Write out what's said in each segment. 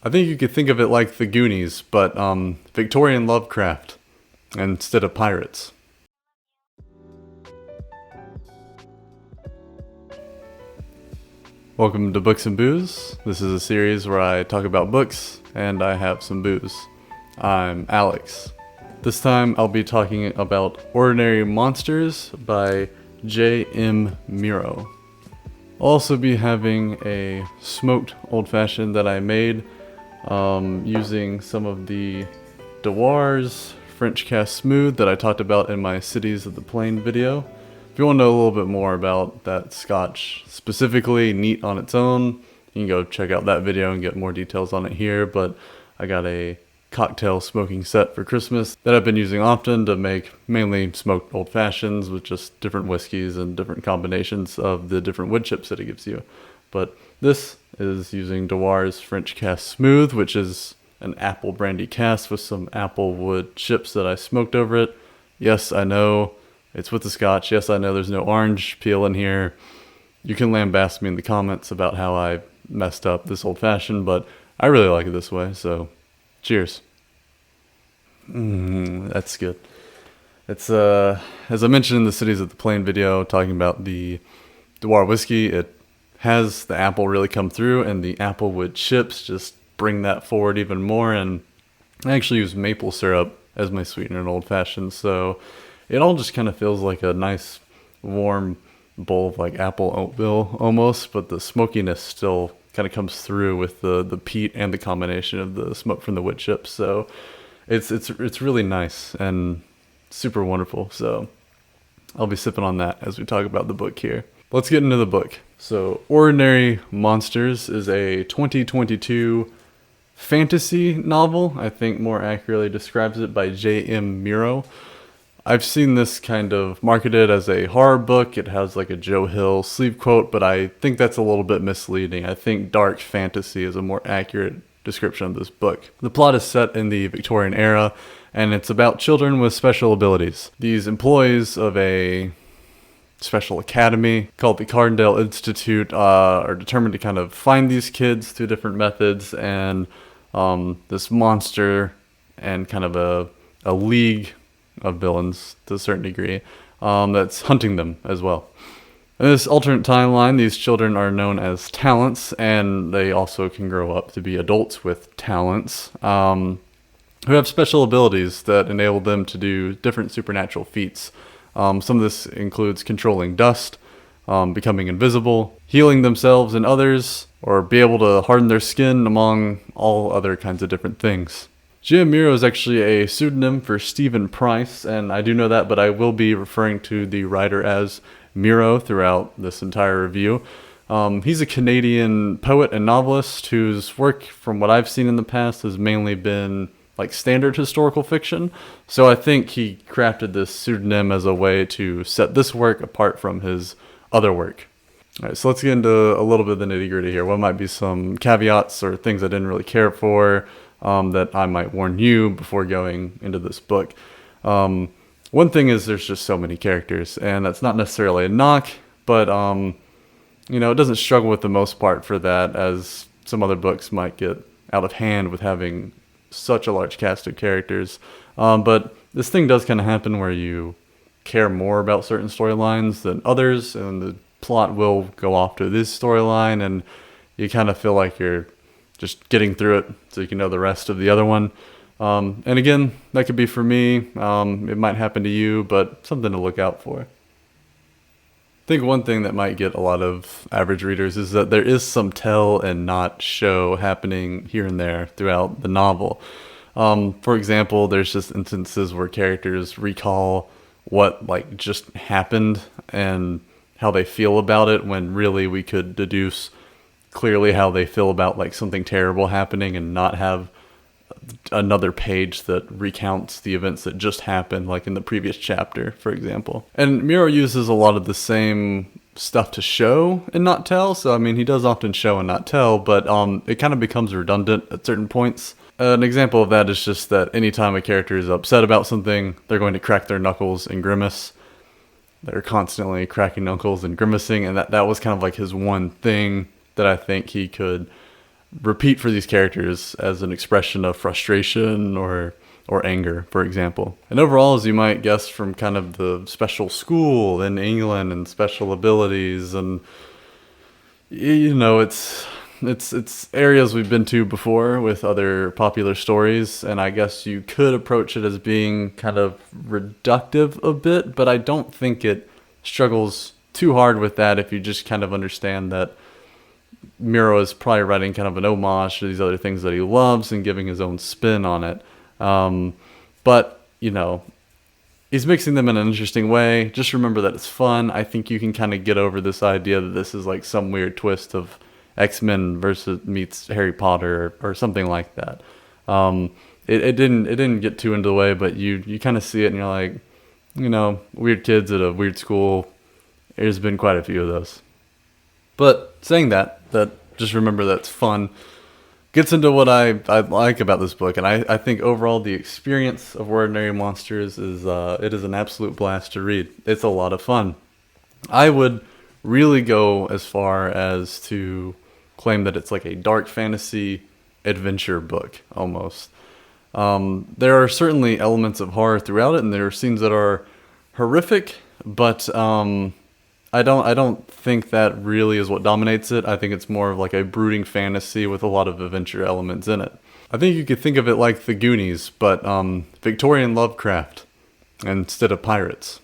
I think you could think of it like the Goonies, but Victorian Lovecraft instead of pirates. Welcome to Books and Booze. This is a series where I talk about books and I have some booze. I'm Alex. This time I'll be talking about Ordinary Monsters by J.M. Miro. I'll also be having a smoked old-fashioned that I made using some of the Dewar's French Cask Smooth that I talked about in my Cities of the Plain video. If you want to know a little bit more about that Scotch, specifically neat on its own, you can go check out that video and get more details on it here, but I got a cocktail smoking set for Christmas that I've been using often to make mainly smoked old fashions with just different whiskeys and different combinations of the different wood chips that it gives you. But this is using Dewar's French Cask Smooth, which is an apple brandy cask with some apple wood chips that I smoked over it. Yes, I know it's with the Scotch. Yes, I know there's no orange peel in here. You can lambast me in the comments about how I messed up this old fashioned, but I really like it this way, so cheers. That's good. It's as I mentioned in the Cities of the Plain video, talking about the Dewar whiskey, it has the apple really come through, and the apple wood chips just bring that forward even more. And I actually use maple syrup as my sweetener in old fashioned, so it all just kind of feels like a nice warm bowl of like apple oatmeal almost, but the smokiness still kind of comes through with the peat and the combination of the smoke from the wood chips. So it's really nice and super wonderful. So I'll be sipping on that as we talk about the book here. Let's get into the book. So Ordinary Monsters is a 2022 fantasy novel. I think more accurately describes it by J.M. Miro. I've seen this kind of marketed as a horror book. It has like a Joe Hill sleeve quote, but I think that's a little bit misleading. I think dark fantasy is a more accurate description of this book. The plot is set in the Victorian era, and it's about children with special abilities. These employees of a special academy called the Cardendale Institute are determined to kind of find these kids through different methods, and this monster and kind of a league of villains to a certain degree that's hunting them as well. In this alternate timeline, these children are known as talents, and they also can grow up to be adults with talents who have special abilities that enable them to do different supernatural feats. Some of this includes controlling dust, becoming invisible, healing themselves and others, or be able to harden their skin, among all other kinds of different things. J.M. Miro is actually a pseudonym for Steven Pric, and I do know that, but I will be referring to the writer as Miro throughout this entire review. He's a Canadian poet and novelist whose work, from what I've seen in the past, has mainly been like standard historical fiction. So I think he crafted this pseudonym as a way to set this work apart from his other work. All right, so let's get into a little bit of the nitty-gritty here. What might be some caveats or things I didn't really care for that I might warn you before going into this book. One thing is there's just so many characters, and that's not necessarily a knock, but it doesn't struggle with the most part for that, as some other books might get out of hand with having such a large cast of characters. But this thing does kind of happen where you care more about certain storylines than others, and the plot will go off to this storyline, and you kind of feel like you're just getting through it so you can know the rest of the other one. And again, that could be for me. It might happen to you, but something to look out for. I think one thing that might get a lot of average readers is that there is some tell and not show happening here and there throughout the novel. For example, there's just instances where characters recall what just happened and how they feel about it, when really we could deduce clearly how they feel about something terrible happening and not have another page that recounts the events that just happened, like in the previous chapter, for example. And Miro uses a lot of the same stuff to show and not tell. So, he does often show and not tell, but it kind of becomes redundant at certain points. An example of that is just that anytime a character is upset about something, they're going to crack their knuckles and grimace. They're constantly cracking knuckles and grimacing, and that was kind of his one thing that I think he could repeat for these characters as an expression of frustration or anger, for example. And overall, as you might guess from kind of the special school in England and special abilities, and it's areas we've been to before with other popular stories, and I guess you could approach it as being kind of reductive a bit, but I don't think it struggles too hard with that if you just kind of understand that Miro is probably writing kind of an homage to these other things that he loves and giving his own spin on it. But, he's mixing them in an interesting way. Just remember that it's fun. I think you can kind of get over this idea that this is like some weird twist of X-Men versus meets Harry Potter or something like that. It didn't get too into the way, but you kind of see it and you're like, weird kids at a weird school. There's been quite a few of those. But saying that just remember that's fun. Gets into what I like about this book, and I think overall the experience of Ordinary Monsters is an absolute blast to read. It's a lot of fun. I would really go as far as to claim that it's like a dark fantasy adventure book almost. There are certainly elements of horror throughout it, and there are scenes that are horrific, but I don't think that really is what dominates it. I think it's more of like a brooding fantasy with a lot of adventure elements in it. I think you could think of it like the Goonies, but Victorian Lovecraft instead of pirates.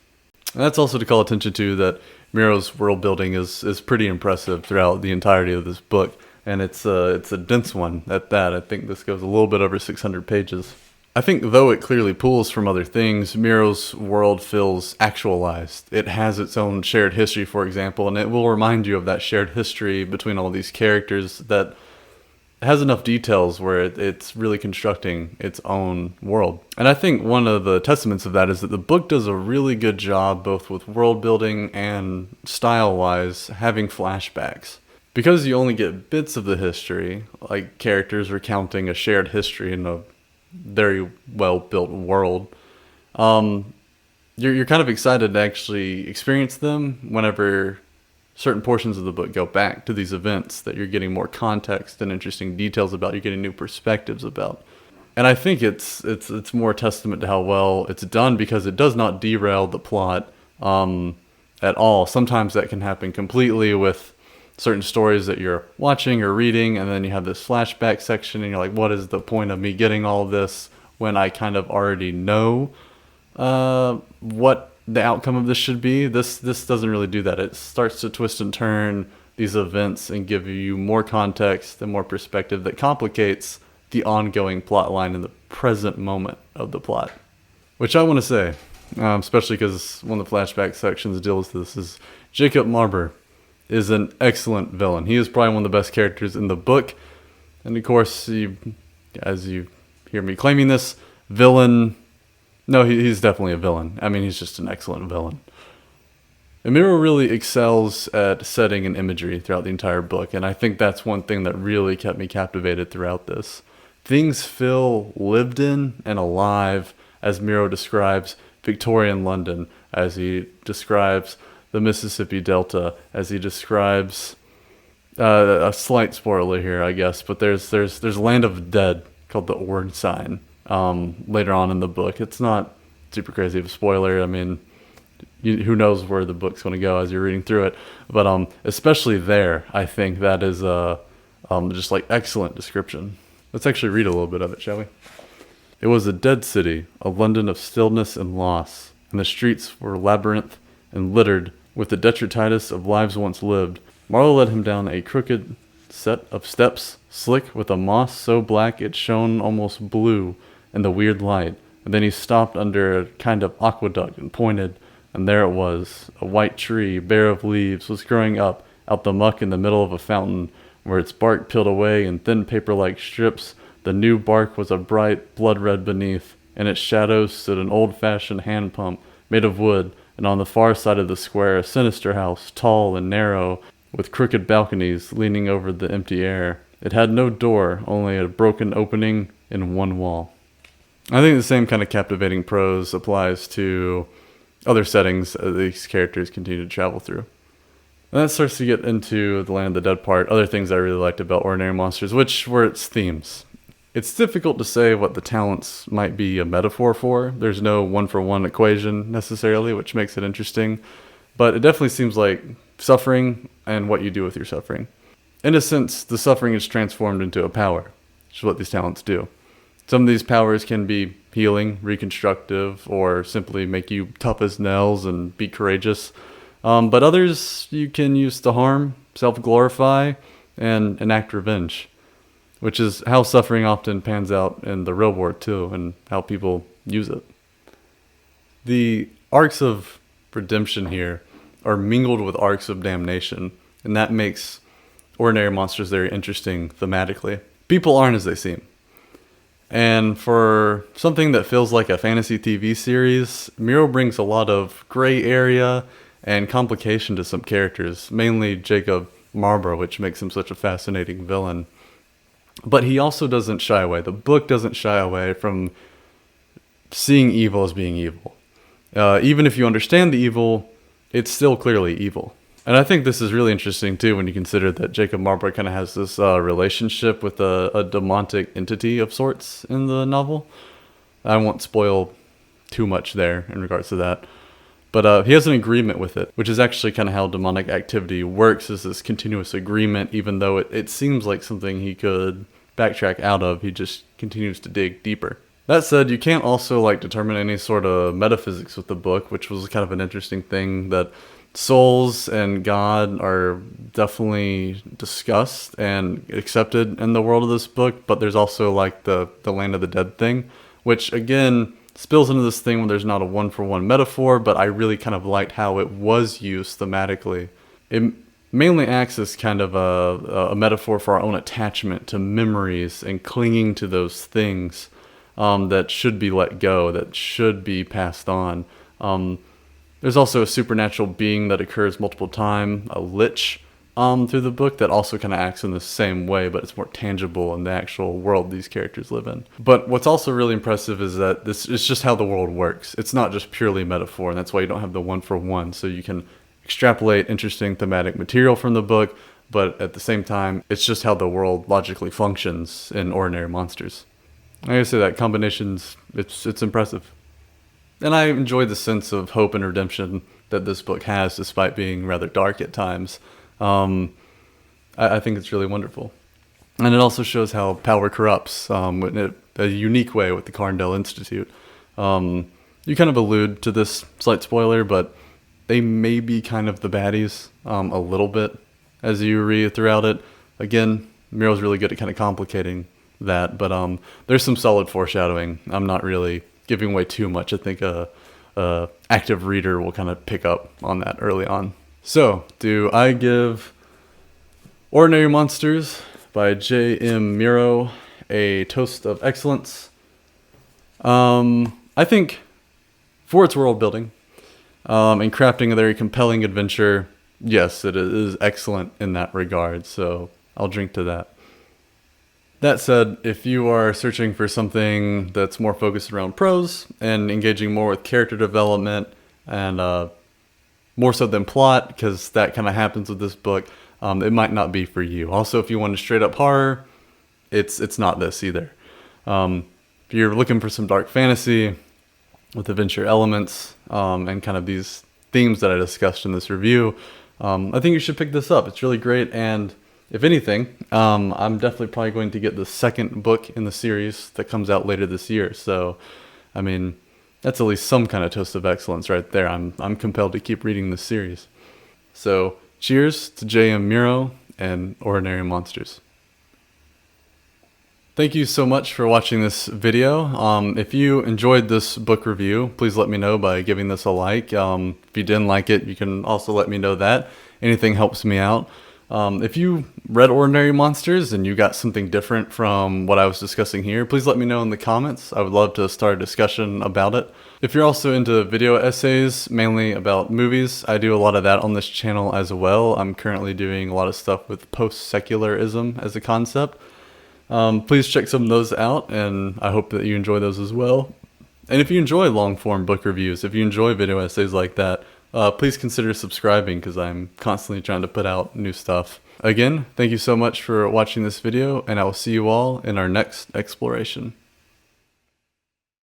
And that's also to call attention to that Miro's world building is pretty impressive throughout the entirety of this book, and it's a dense one at that. I think this goes a little bit over 600 pages. I think though it clearly pulls from other things, Miro's world feels actualized. It has its own shared history, for example, and it will remind you of that shared history between all these characters that has enough details where it's really constructing its own world. And I think one of the testaments of that is that the book does a really good job both with world building and style-wise having flashbacks. Because you only get bits of the history, like characters recounting a shared history in a very well built world, you're kind of excited to actually experience them whenever certain portions of the book go back to these events that you're getting more context and interesting details about, you're getting new perspectives about. And I think it's more testament to how well it's done because it does not derail the plot at all. Sometimes that can happen completely with certain stories that you're watching or reading, and then you have this flashback section and you're like, what is the point of me getting all of this when I kind of already know what the outcome of this should be? This doesn't really do that. It starts to twist and turn these events and give you more context and more perspective that complicates the ongoing plot line in the present moment of the plot. Which I want to say, especially because one of the flashback sections deals with this, is Jacob Marber is an excellent villain. He is probably one of the best characters in the book. And of course, as you hear me claiming this, villain... No, he's definitely a villain. I mean, he's just an excellent villain. And Miro really excels at setting and imagery throughout the entire book, and I think that's one thing that really kept me captivated throughout this. Things feel lived in and alive, as Miro describes Victorian London, as he describes the Mississippi Delta, as he describes a slight spoiler here, I guess, but there's Land of the Dead called the Ord Sign later on in the book. It's not super crazy of a spoiler. I mean, who knows where the book's going to go as you're reading through it, but especially there, I think that is just like excellent description. Let's actually read a little bit of it, shall we? It was a dead city, a London of stillness and loss, and the streets were labyrinth and littered with the detritus of lives once lived. Marlowe led him down a crooked set of steps, slick with a moss so black it shone almost blue in the weird light, and then he stopped under a kind of aqueduct and pointed, and there it was. A white tree, bare of leaves, was growing up out the muck in the middle of a fountain, where its bark peeled away in thin paper-like strips. The new bark was a bright blood red beneath. In its shadows stood an old-fashioned hand pump made of wood, and on the far side of the square a sinister house, tall and narrow, with crooked balconies leaning over the empty air. It had no door, only a broken opening in one wall. I think the same kind of captivating prose applies to other settings that these characters continue to travel through. And that starts to get into the Land of the Dead part, other things I really liked about Ordinary Monsters, which were its themes. It's difficult to say what the talents might be a metaphor for. There's no one-for-one equation necessarily, which makes it interesting. But it definitely seems like suffering and what you do with your suffering. In a sense, the suffering is transformed into a power, which is what these talents do. Some of these powers can be healing, reconstructive, or simply make you tough as nails and be courageous. But others you can use to harm, self-glorify, and enact revenge, which is how suffering often pans out in the real world too, and how people use it. The arcs of redemption here are mingled with arcs of damnation, and that makes Ordinary Monsters very interesting thematically. People aren't as they seem. And for something that feels like a fantasy TV series, Miro brings a lot of gray area and complication to some characters, mainly Jacob Marlborough, which makes him such a fascinating villain. But he also doesn't shy away. The book doesn't shy away from seeing evil as being evil. Even if you understand the evil, it's still clearly evil. And I think this is really interesting too when you consider that Jacob Marlborough kind of has this relationship with a demonic entity of sorts in the novel. I won't spoil too much there in regards to that. But he has an agreement with it, which is actually kind of how demonic activity works, is this continuous agreement. Even though it seems like something he could backtrack out of, he just continues to dig deeper. That said, you can't also determine any sort of metaphysics with the book, which was kind of an interesting thing, that souls and God are definitely discussed and accepted in the world of this book, but there's also the Land of the Dead thing, which again spills into this thing where there's not a one-for-one metaphor, but I really kind of liked how it was used thematically. It mainly acts as kind of a metaphor for our own attachment to memories and clinging to those things that should be let go, that should be passed on. There's also a supernatural being that occurs multiple times, a lich, through the book that also kind of acts in the same way, but it's more tangible in the actual world these characters live in. But what's also really impressive is that this is just how the world works. It's not just purely metaphor, and that's why you don't have the one-for-one. So you can extrapolate interesting thematic material from the book, but at the same time, it's just how the world logically functions in Ordinary Monsters. Like I say, that combination's it's impressive. And I enjoy the sense of hope and redemption that this book has, despite being rather dark at times. I think it's really wonderful. And it also shows how power corrupts in a unique way with the Carndale Institute. You kind of allude to this slight spoiler, but they may be kind of the baddies a little bit as you read throughout it. Again, Miro's really good at kind of complicating that, but there's some solid foreshadowing. I'm not really giving away too much. I think a active reader will kind of pick up on that early on. So, do I give Ordinary Monsters by J.M. Miro a toast of excellence? I think for its world building and crafting a very compelling adventure, yes, it is excellent in that regard. So I'll drink to that. That said, if you are searching for something that's more focused around prose and engaging more with character development and more so than plot, because that kind of happens with this book, it might not be for you. Also, if you want a straight up horror, it's not this either. If you're looking for some dark fantasy with adventure elements and kind of these themes that I discussed in this review, I think you should pick this up. It's really great, and if anything, I'm definitely probably going to get the second book in the series that comes out later this year. So, I mean, that's at least some kind of toast of excellence right there. I'm compelled to keep reading this series. So, cheers to J.M. Miro and Ordinary Monsters. Thank you so much for watching this video. If you enjoyed this book review, please let me know by giving this a like. If you didn't like it, you can also let me know that. Anything helps me out. If you read Ordinary Monsters and you got something different from what I was discussing here, please let me know in the comments. I would love to start a discussion about it. If you're also into video essays, mainly about movies, I do a lot of that on this channel as well. I'm currently doing a lot of stuff with post-secularism as a concept. Please check some of those out, and I hope that you enjoy those as well. And if you enjoy long-form book reviews, if you enjoy video essays like that, please consider subscribing because I'm constantly trying to put out new stuff. Again, thank you so much for watching this video, and I will see you all in our next exploration.